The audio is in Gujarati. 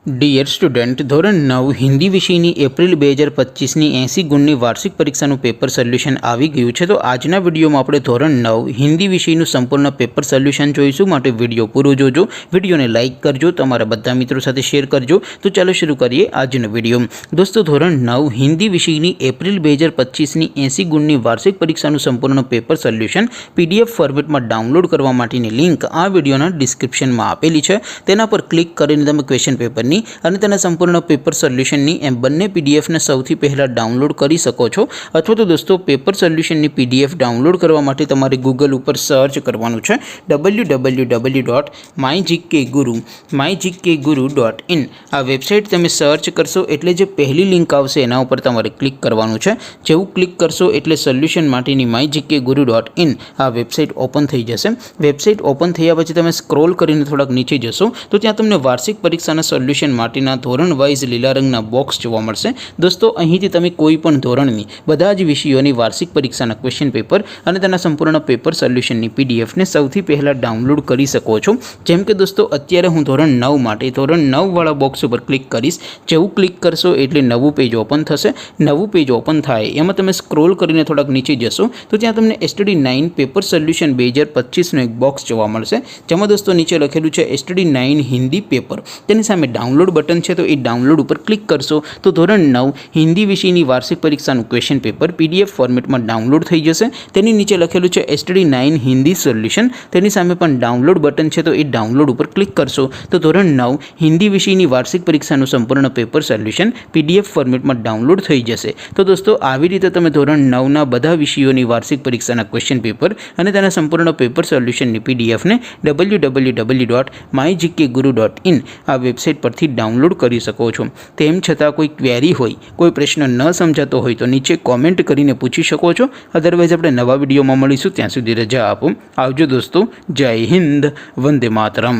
ડિયર સ્ટુડન્ટ, ધોરણ 9 હિન્દી વિષયની એપ્રિલ 2025ની 80 ગુણની વાર્ષિક પરીક્ષાનું પેપર સોલ્યુશન આવી ગયું છે। તો આજના વિડીયોમાં આપણે ધોરણ 9 હિન્દી વિષયનું સંપૂર્ણ પેપર સોલ્યુશન જોઈશું। માટે વિડીયો પૂરો જોજો, વિડીયોને લાઇક કરજો, તમારા બધા મિત્રો સાથે શેર કરજો। તો ચાલો શરૂ કરીએ આજનો વિડીયો। દોસ્તો, ધોરણ 9 હિન્દી વિષયની એપ્રિલ 2025ની 80 ગુણની વાર્ષિક પરીક્ષાનું સંપૂર્ણ પેપર સોલ્યુશન PDF ફોર્મેટમાં ડાઉનલોડ કરવા માટેની લિંક આ વિડીયોના ડિસ્ક્રિપ્શનમાં આપેલી છે। તેના પર ક્લિક કરીને તમે ક્વેશ્ચન પેપરની અને તેના સંપૂર્ણ પેપર સોલ્યુશનની એમ બંને પીડીએફને સૌથી પહેલાં ડાઉનલોડ કરી શકો છો। અથવા તો દોસ્તો, પેપર સોલ્યુશનની PDF ડાઉનલોડ કરવા માટે તમારે ગૂગલ ઉપર સર્ચ કરવાનું છે www.mygkguru.in। આ વેબસાઇટ તમે સર્ચ કરશો એટલે જે પહેલી લિંક આવશે એના ઉપર તમારે ક્લિક કરવાનું છે। જેવું ક્લિક કરશો એટલે સોલ્યુશન માટેની mygkguru.in આ વેબસાઇટ ઓપન થઈ જશે। વેબસાઇટ ઓપન થયા પછી તમે સ્ક્રોલ કરીને થોડાક નીચે જશો તો ત્યાં તમને વાર્ષિક પરીક્ષાના સોલ્યુશન માટેના ધોરણ વાઇઝ લીલા રંગના બોક્સ જોવા મળશે। દોસ્તો, અહીંથી તમે કોઈ પણ ધોરણની બધા જ વિષયોની વાર્ષિક પરીક્ષાના ક્વેશ્ચન પેપર અને તેના સંપૂર્ણ પેપર સોલ્યુશનની પીડીએફને સૌથી પહેલાં ડાઉનલોડ કરી શકો છો। જેમ કે દોસ્તો, અત્યારે હું ધોરણ 9 માટે ધોરણ 9 વાળા બોક્સ ઉપર ક્લિક કરીશ। જેવું ક્લિક કરશો એટલે નવું પેજ ઓપન થશે। નવું પેજ ઓપન થાય એમાં તમે સ્ક્રોલ કરીને થોડાક નીચે જશો તો ત્યાં તમને STD9 પેપર સોલ્યુશન 2025નું એક બોક્સ જોવા મળશે। જેમાં દોસ્તો નીચે લખેલું છે STD9 હિન્દી પેપર। તેની સામે ડાઉનલોડ બટન છે, તો એ ડાઉનલોડ ઉપર ક્લિક કરશો તો ધોરણ 9 હિન્દી વિષયની વાર્ષિક પરીક્ષાનું ક્વેશ્ચન પેપર PDF ફોર્મેટમાં ડાઉનલોડ થઈ જશે। તેની નીચે લખેલું છે STD9 હિન્દી સોલ્યુશન। તેની સામે પણ ડાઉનલોડ બટન છે, તો એ ડાઉનલોડ ઉપર ક્લિક કરશો તો ધોરણ 9 હિન્દી વિષયની વાર્ષિક પરીક્ષાનું સંપૂર્ણ પેપર સોલ્યુશન PDF ફોર્મેટમાં ડાઉનલોડ થઈ જશે। તો દોસ્તો, આવી રીતે તમે ધોરણ 9ના બધા વિષયોની વાર્ષિક પરીક્ષાના ક્વેશ્ચન પેપર અને તેના સંપૂર્ણ પેપર સોલ્યુશનની PDFને www.mygkguru.in આ વેબસાઇટ પરથી ડાઉનલોડ કરી શકો છો। તેમ છતાં કોઈ ક્વેરી હોય, કોઈ પ્રશ્ન ન સમજાતો હોય તો નીચે કોમેન્ટ કરીને પૂછી શકો છો। અદરવાઇઝ આપણે નવા વિડીયોમાં મળીશું, ત્યાં સુધી રજા આપો। આવજો દોસ્તો, જય હિન્દ, વંદે માતરમ।